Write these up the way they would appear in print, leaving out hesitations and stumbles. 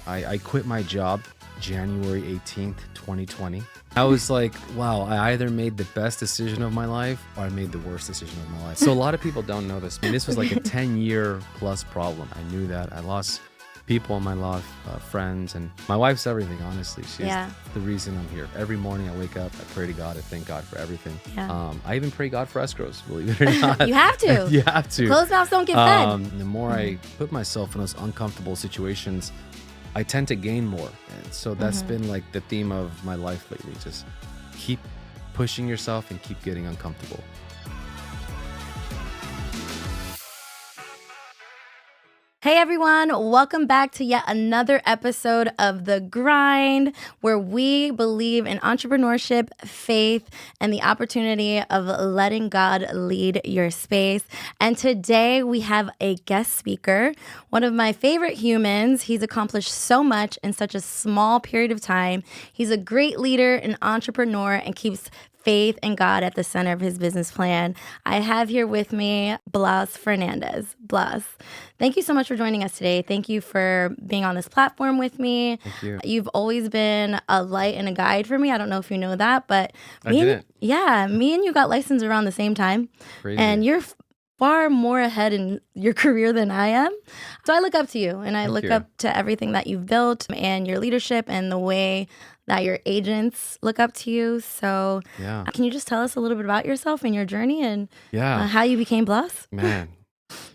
I quit my job January 18th, 2020. I was like, wow, I either made the best decision of my life or I made the worst decision of my life. So a lot of people don't know this. I mean, this was like a 10-year plus problem. I knew that. I lost people in my life, friends, and my wife's everything, honestly. She's the reason I'm here. Every morning I wake up, I pray to God, I thank God for everything. I even pray God for escrows, believe it or not. You have to. You have to. Closed mouths don't get fed. The more I put myself in those uncomfortable situations, I tend to gain more. And so that's been like the theme of my life lately. Just keep pushing yourself and keep getting uncomfortable. Hey everyone, welcome back to yet another episode of The Grind, where we believe in entrepreneurship, faith, and the opportunity of letting God lead your space. And today we have a guest speaker, one of my favorite humans. He's accomplished so much in such a small period of time. He's a great leader, an entrepreneur, and keeps faith and God at the center of his business plan. I have here with me Blas Fernandez. Blas, thank you so much for joining us today. Thank you for being on this platform with me. Thank you. You've always been a light and a guide for me. I don't know if you know that, but me and you got licensed around the same time. Crazy. And you're far more ahead in your career than I am. So I look up to you, and I look up to everything that you've built and your leadership and the way that your agents look up to you. So can you just tell us a little bit about yourself and your journey and how you became Blas? Man,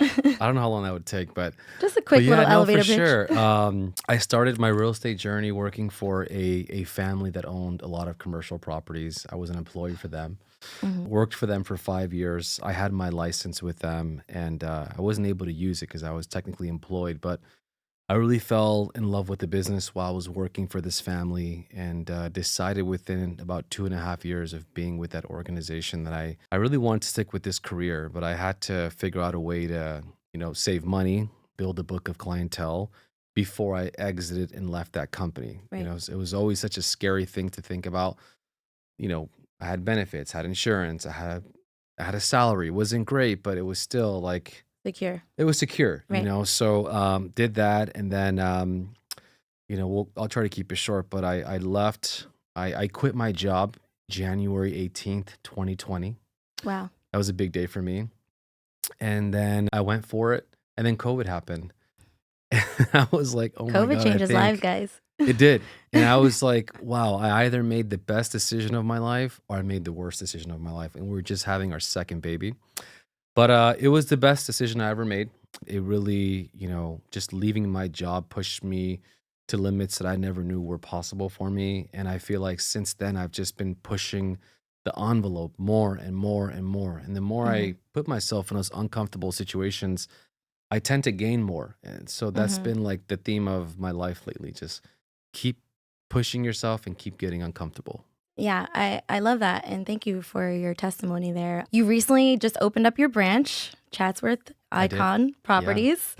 I don't know how long that would take, but just a quick little elevator pitch. For sure. I started my real estate journey working for a family that owned a lot of commercial properties. I was an employee for them. Worked for them for 5 years. I had my license with them, and I wasn't able to use it because I was technically employed, but I really fell in love with the business while I was working for this family, and decided within about 2.5 years of being with that organization that I really wanted to stick with this career, but I had to figure out a way to, save money, build a book of clientele before I exited and left that company. Right. It was always such a scary thing to think about. I had benefits, had insurance, I had a salary. It wasn't great, but it was still like secure. It was secure, Right. So did that, and then I'll try to keep it short. But I left. I quit my job January 18th, 2020. Wow. That was a big day for me. And then I went for it, and then COVID happened. And I was like, oh my God. COVID changes lives, guys. It did. And I was like, wow, I either made the best decision of my life or I made the worst decision of my life. And we were just having our second baby. But it was the best decision I ever made. It really, just leaving my job pushed me to limits that I never knew were possible for me. And I feel like since then, I've just been pushing the envelope more and more and more. And the more I put myself in those uncomfortable situations, I tend to gain more. And so that's been like the theme of my life lately. Just keep pushing yourself and keep getting uncomfortable. Yeah, I love that. And thank you for your testimony there. You recently just opened up your branch, Chatsworth Icon Properties,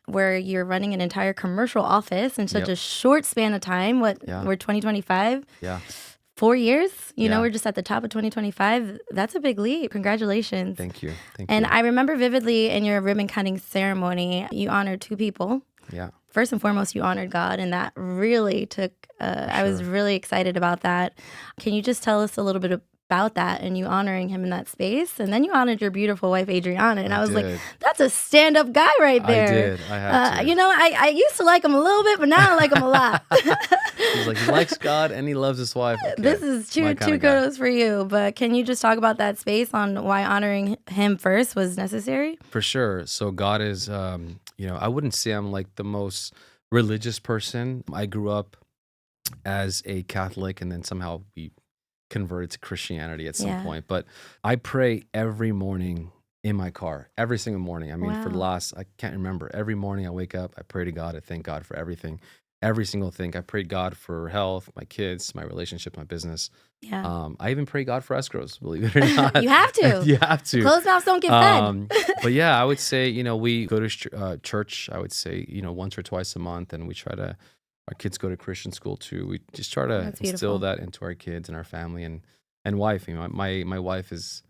where you're running an entire commercial office in such a short span of time. We're 2025? Yeah. 4 years? We're just at the top of 2025. That's a big leap. Congratulations. Thank you. And I remember vividly in your ribbon cutting ceremony, you honored two people. Yeah. First and foremost, you honored God, and that really took, I was really excited about that. Can you just tell us a little bit about that and you honoring him in that space? And then you honored your beautiful wife, Adriana, and I was like, that's a stand-up guy right there. I did. I had to. I used to like him a little bit, but now I like him a lot. He's like, he likes God and he loves his wife. Okay, this is two kudos for you. But can you just talk about that space on why honoring him first was necessary? For sure. So God is, I wouldn't say I'm like the most religious person. I grew up as a Catholic, and then somehow we converted to Christianity at some point. But I pray every morning in my car, every single morning. I mean, for the last, I can't remember. Every morning I wake up, I pray to God. I thank God for everything. Every single thing. I prayed God for health, my kids, my relationship, my business. Yeah. I even pray God for escrows, believe it or not. You have to. You have to. Closed mouths don't get fed. But yeah, I would say, we go to church, I would say, once or twice a month, and we try to, our kids go to Christian school too. We just try to instill that into our kids and our family and wife. My wife is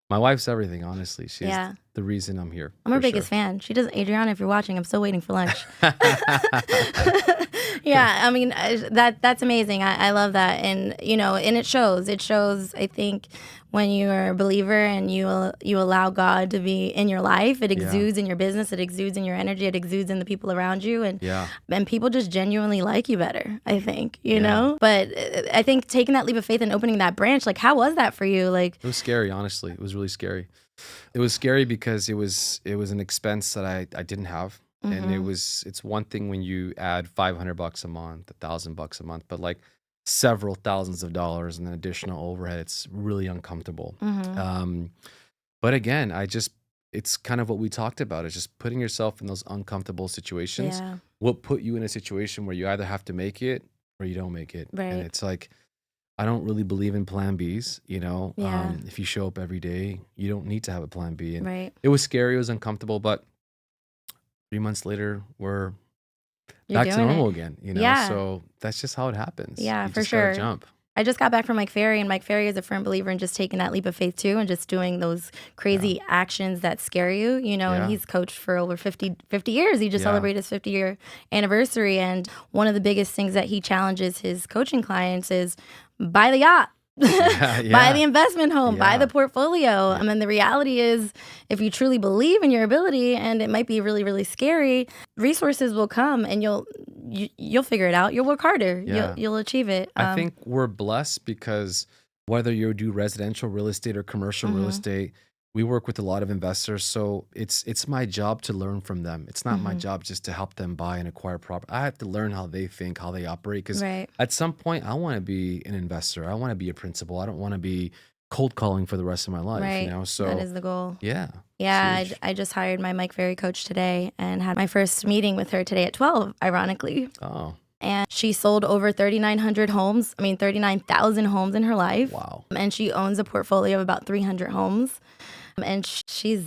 My wife's everything, honestly. She's Yeah. the reason I'm here I'm her for biggest sure. fan. She does Adriana, if you're watching, I'm still waiting for lunch. Yeah, I mean, that's amazing. I love that. And and it shows. It shows, I think, when you're a believer and you allow God to be in your life, it Yeah, exudes in your business, it exudes in your energy, it exudes in the people around you, and yeah, people just genuinely like you better, I think, yeah. But I think taking that leap of faith and opening that branch, like, how was that for you? Like, It was scary, honestly. It was really scary. It was scary because it was an expense that I didn't have. And mhm, it's one thing when you add $500 a month, $1,000 a month, but like several thousands of dollars and then additional overhead, it's really uncomfortable. mhm, Um, but again, it's kind of what we talked about. It's just putting yourself in those uncomfortable situations. yeah, What put you in a situation where you either have to make it or you don't make it. And right, it's like I don't really believe in plan Bs, you know. yeah, If you show up every day, you don't need to have a plan B. And right. it was scary, it was uncomfortable, but 3 months later, we're You're back to doing it. normal again, you know. Yeah, So that's just how it happens. yeah, You for just gotta sure. jump. I just got back from Mike Ferry, and Mike Ferry is a firm believer in just taking that leap of faith too, and just doing those Yeah. crazy actions that scare you, and Yeah. he's coached for over 50 years. He just Yeah. celebrated his 50-year anniversary. And one of the biggest things that he challenges his coaching clients is buy the yacht. Yeah. Buy the Yeah. investment home, buy the Yeah. portfolio. Yeah. I mean, the reality is, if you truly believe in your ability, and it might be really, really scary, resources will come, and you'll figure it out. You'll work harder. You'll Yeah. you'll achieve it. I think we're blessed because whether you do residential real estate or commercial real Mhm, estate, we work with a lot of investors. So it's my job to learn from them. It's not my mhm. job just to help them buy and acquire property. I have to learn how they think, how they operate. Because Right. at some point, I want to be an investor. I want to be a principal. I don't want to be cold calling for the rest of my life. Right. That So is the goal. yeah, it's Yeah, huge. I just hired my Mike Ferry coach today and had my first meeting with her today at 12, ironically. Oh, And she sold over 3,900 homes, I mean, 39,000 homes in her life. wow. And she owns a portfolio of about 300 homes. And she's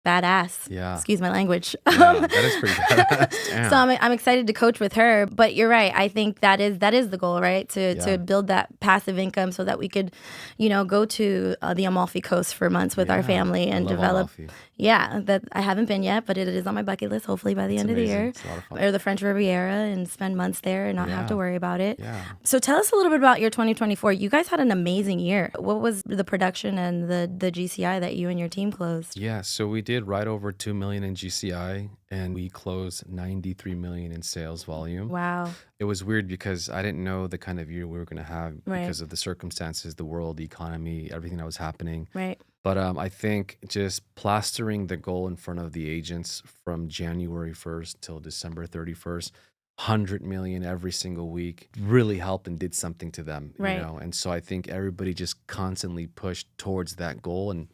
badass. Yeah, Excuse my language. yeah, that is pretty badass. So Damn. I'm excited to coach with her. But you're right. I think that is the goal, right? To Yeah, build that passive income so that we could, go to the Amalfi Coast for months with our yeah. family I and love develop. Amalfi. Yeah, that I haven't been yet, but it is on my bucket list. Hopefully by the It's end of the amazing. year, It's a lot of fun. or the French Riviera, and spend months there and not have to Yeah, worry about it. yeah. So tell us a little bit about your 2024. You guys had an amazing year. What was the production and the GCI that you and your team closed? Yeah, so we did right over 2 million in GCI and we closed 93 million in sales volume. Wow. It was weird because I didn't know the kind of year we were going to have Right. because of the circumstances, the world, the economy, everything that was happening. Right. But I think just plastering the goal in front of the agents from January 1st till December 31st, 100 million every single week really helped and did something to them, you Right. know? And so I think everybody just constantly pushed towards that goal. And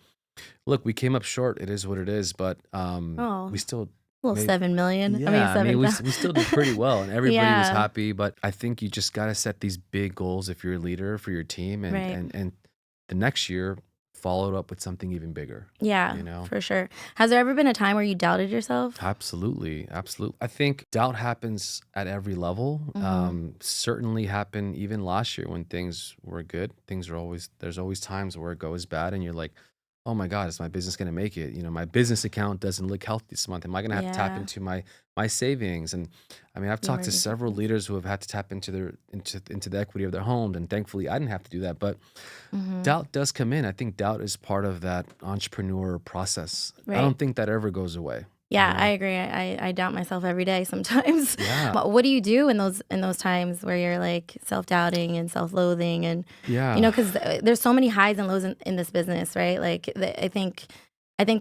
look, we came up short. It is what it is, but we Oh, still little made 7 million. I mean, yeah, I mean, 7,000. we still did pretty well, and everybody was Yeah. happy. But I think you just got to set these big goals if you're a leader for your team, and Right. and and the next year followed up with something even bigger. Yeah, You know, for sure. Has there ever been a time where you doubted yourself? absolutely, absolutely. I think doubt happens at every level. Mm-hmm. Certainly happened even last year when things were good. Things are always there's always times where it goes bad, and you're like, oh my God, is my business going to make it? You know, my business account doesn't look healthy this month. Am I going to have to tap Yeah. into my savings? And I mean, I've The talked to emergency several fund. leaders who have had to tap into into the equity of their homes, and thankfully, I didn't have to do that. But Mm-hmm. doubt does come in. I think doubt is part of that entrepreneur process. I Right. don't think that ever goes away. You Yeah, I know? agree. I doubt myself every day sometimes. Yeah, What do you do in those times where you're like self-doubting and self-loathing, and yeah, because there's so many highs and lows in this business, right? Like, I think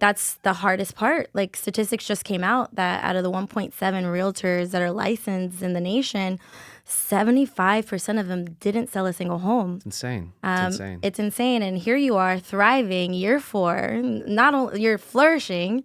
that's the hardest part. Like, statistics just came out that out of the 1.7 realtors that are licensed in the nation, 75% of them didn't sell a single home. it's insane. It's insane. It's insane. And here you are thriving year four. Not only you're flourishing.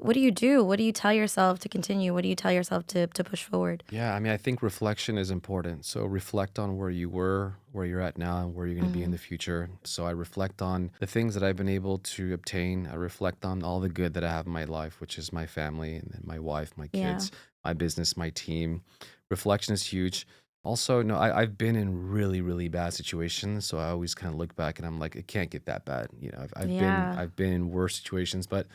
What do you do? What do you tell yourself to continue? What do you tell yourself to push forward? Yeah, I mean, I think reflection is important. So reflect on where you were, where you're at now, and where you're going to be in Hmm. the future. So I reflect on the things that I've been able to obtain. I reflect on all the good that I have in my life, which is my family and then my wife, my Yeah. kids, my business, my team. Reflection is huge. Also, no, I've been in really, really bad situations, so I always kind of look back and I'm like, it can't get that bad. Yeah. I've been in worse situations, but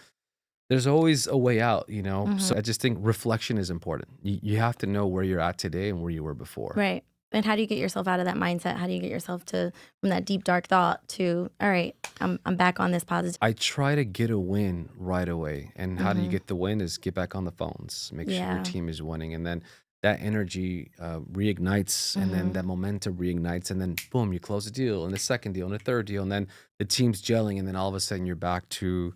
there's always a way out. Mhm. So I just think reflection is important. You have to know where you're at today and where you were before. Right. And how do you get yourself out of that mindset? How do you get yourself to from that deep dark thought to, all right, I'm back on this positive. I try to get a win right away. And how do you Mhm. get the win is get back on the phones, make sure your Yeah. team is winning. And then that energy reignites, and then Mhm. that momentum reignites. And then boom, you close a deal and the second deal and the third deal. And then the team's gelling. And then all of a sudden you're back to,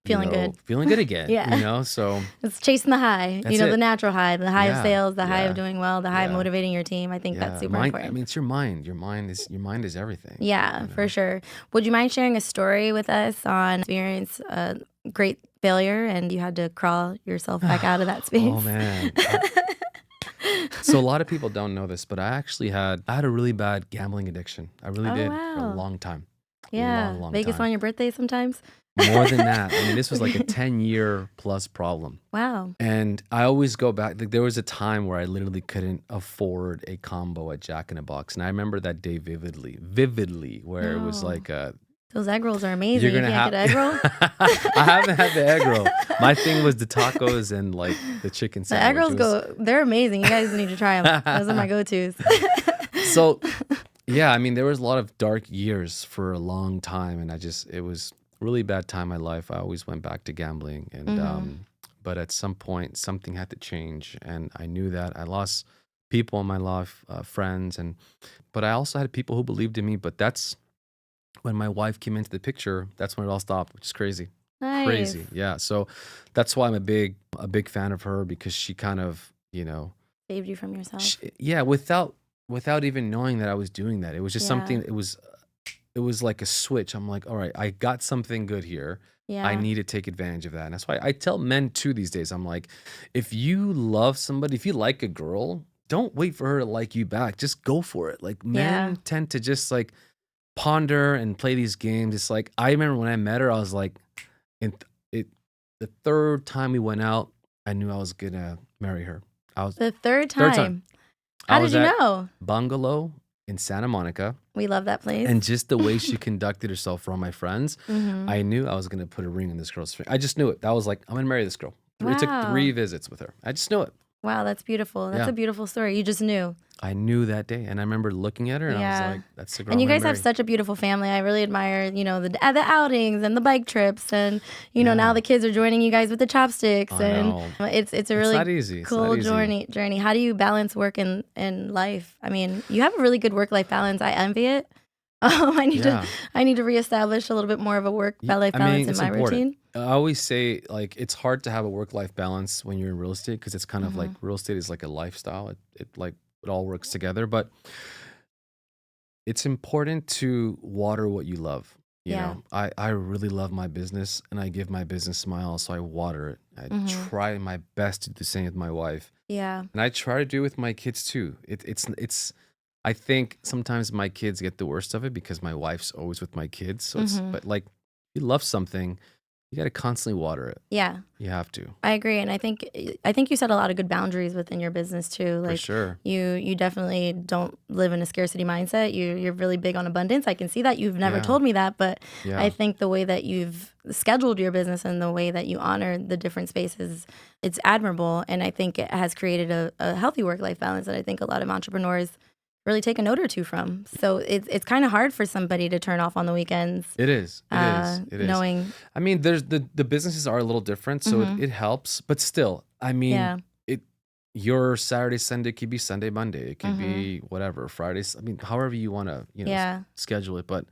Feeling good. feeling good again, Yeah. So It's chasing the high, that's the it. natural high, the high of Yeah. sales, the high of Yeah. doing well, the high of Yeah. motivating your team. I think that's Yeah. super I important. mean, it's your mind. Your mind is everything, Yeah, for sure. Would you mind sharing a story with us on experience a great failure and you had to crawl yourself back out of that Oh space? man. So a lot of people don't know this, but I had a really bad gambling addiction. I really Oh, did for a wow. long time. Yeah. Long Vegas time. on your birthday sometimes? More than that. I mean, this was like a 10-year plus problem. Wow. And I always go back. Like there was a time where I literally couldn't afford a combo at Jack in a Box. And I remember that day vividly, where it was No. like Those egg rolls are you're amazing. You gonna can't get have an egg roll? I haven't had the egg roll. My thing was the tacos and like the chicken The egg sandwich. rolls It was they're amazing. You guys need to try them. Those are my go-tos. so yeah, I mean, there was a lot of dark years for a long time, and it was a really bad time in my life. I always went back to gambling, and Mhm. but at some point, something had to change, and I knew that I lost people in my life, friends, but I also had people who believed in me. But that's when my wife came into the picture. That's when it all stopped, which is crazy, Nice. crazy. Yeah, so that's why I'm a big fan of her because she kind of Saved you from yourself. yeah, without even knowing that I was doing that. It was just Yeah. something. It was like a switch. I'm like, all right, I got something good here. I Yeah. need to take advantage of that. And that's why I tell men too these days. I'm like, if you love somebody, if you like a girl, don't wait for her to like you back. Just go for it. Like Yeah. men tend to just like ponder and play these games. It's like I remember when I met her, I was like, in it the third time we went out, I knew I was gonna marry her. I was The third third time. time. I How did was you at know? Bungalow in Santa Monica, We love that place. and just the way she conducted herself for all my friends, Mhm. I knew I was gonna put a ring on this girl's finger. I just knew it. That was like, I'm gonna marry this girl. It took three Wow. visits with her. I just knew it. Wow, that's beautiful. That's Yeah, a beautiful story. You just knew. I knew that day, and I remember looking at her, and I was Yeah. like, "That's the girl And I'm you gonna guys have marry." such a beautiful family. I really admire, the outings and the bike trips and, now Yeah, the kids are joining you guys with the chopsticks I and know. it's a It's really not easy. It's not cool easy. journey. How do you balance work and life? I mean, you have a really good work-life balance. I envy it. I need to Yeah. I need to reestablish a little bit more of a work-life I balance mean, in it's my important. routine. I always say like it's hard to have a work-life balance when you're in real estate because it's kind of like Mhm. real estate is like a lifestyle. It like it all works together, but it's important to water what you love. Yeah. I really love my business and I give my business smile, so I water it. I Mhm. try my best to do the same with my wife, Yeah. and I try to do it with my kids too. It's. I think sometimes my kids get the worst of it because my wife's always with my kids. So Mhm. but like, you love something, you got to constantly water it. Yeah. You have to, I agree, and I think you set a lot of good boundaries within your business too. for Like sure. you definitely don't live in a scarcity mindset. You're really big on abundance. I can see that. You've never Yeah, told me that, but I yeah, think the way that you've scheduled your business and the way that you honor the different spaces, it's admirable, and I think it has created a healthy work life balance that I think a lot of entrepreneurs really take a note or two from. So it's kind of hard for somebody to turn off on the weekends, it is. It is. It is. knowing. I mean, there's the businesses are a little different, so it, Hmm. it helps, but still, I mean, Yeah. it your Saturday, Sunday could be Sunday, Monday. It could Hmm. be whatever, Fridays. I mean, however you want to, Yeah. schedule it, but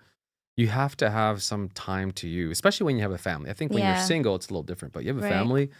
you have to have some time to you, especially when you have a family. I think when you're Yeah. single, it's a little different, but you have a Right. family.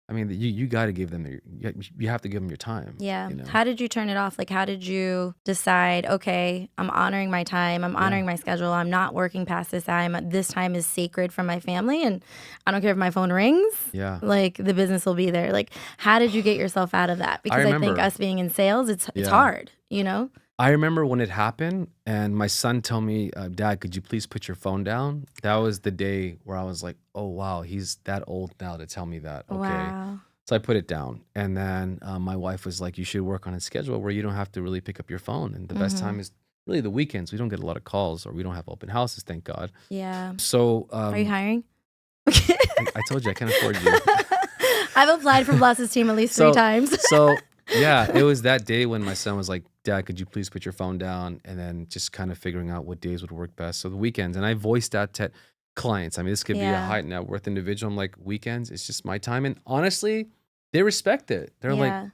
I mean, you got to give them you have to give them your time, Yeah. you know? How did you turn it off? Like, how did you decide, okay, I'm honoring my time, I'm Yeah. honoring my schedule, I'm not working past this time. This time is sacred for my family, and I don't care if my phone rings, Yeah. like, the business will be there. Like, how did you get yourself out of that? I Because I think remember. us being in sales, it's Yeah. hard, you know? I remember when it happened, and my son told me, "Dad, could you please put your phone down?" That was the day where I was like, "Oh wow, he's that old now to tell me that." Okay, Wow. So I put it down. And then my wife was like, you should work on a schedule where you don't have to really pick up your phone. And the best Mm-hmm. time is really the weekends. We don't get a lot of calls or we don't have open houses, thank God. Yeah. So Are you hiring? I told you I can't afford you. I've applied for Blas's team at least 3 times. So yeah, it was that day when my son was like, Dad, could you please put your phone down? And then just kind of figuring out what days would work best. So the weekends, and I voiced that to clients. I mean, this could be a Yeah. high net worth individual. I'm like, weekends, it's just my time. And honestly, they respect it. They're like, Yeah.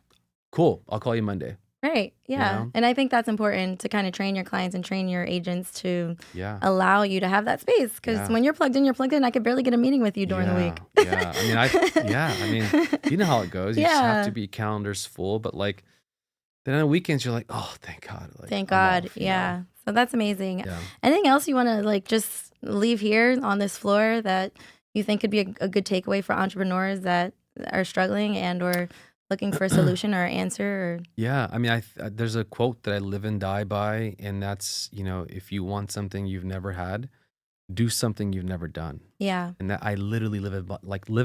cool, I'll call you Monday. Right. Yeah. know? And I think that's important to kind of train your clients and train your agents to Yeah. allow you to have that space. Because Yeah. when you're plugged in, you're plugged in. I could barely get a meeting with you during the week. Yeah. I mean, you know how it goes. You just have Yeah. to be calendars full. But like, then on the weekends, you're like, oh, thank God. Like, Thank I'm God. off, you know? Yeah. So that's amazing. Yeah. Anything else you want to like just leave here on this floor that you think could be a good takeaway for entrepreneurs that are struggling and or looking for a solution or answer? Or Yeah, I mean, there's a quote that I live and die by, and that's, if you want something you've never had, do something you've never done. yeah, And that I literally live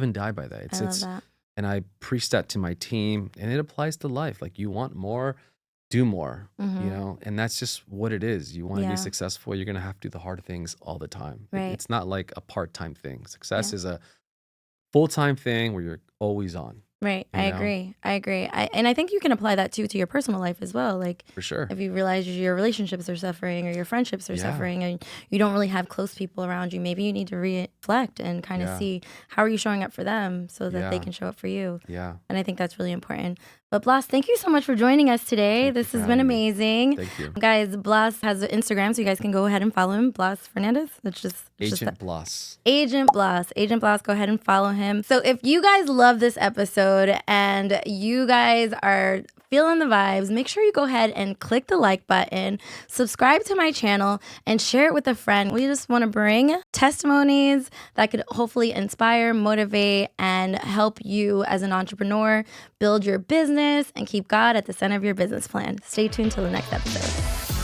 and die by that. I love that. And I preach that to my team, and it applies to life. Like, you want more, do more, Mhm. and that's just what it is. You want to Yeah. be successful, you're gonna have to do the hard things all the time. Right. It's not like a part-time thing. Success Yeah. is a full-time thing where you're always on. Right. You I know? agree. And I think you can apply that too to your personal life as well. Like For sure. if you realize your relationships are suffering or your friendships are Yeah. suffering and you don't really have close people around you, maybe you need to reflect and kind of Yeah. see how are you showing up for them so that they Yeah. can show up for you. Yeah. And I think that's really important. But Blas, thank you so much for joining us today. Thank you This for has been having me. amazing. Thank you. Guys, Blas has an Instagram, so you guys can go ahead and follow him. Blas Fernandez. It's just Agent Blas. Agent Blas. Agent Blas, go ahead and follow him. So if you guys love this episode and you guys are feeling the vibes, make sure you go ahead and click the like button, subscribe to my channel, and share it with a friend. We just want to bring testimonies that could hopefully inspire, motivate, and help you as an entrepreneur build your business and keep God at the center of your business plan. Stay tuned till the next episode.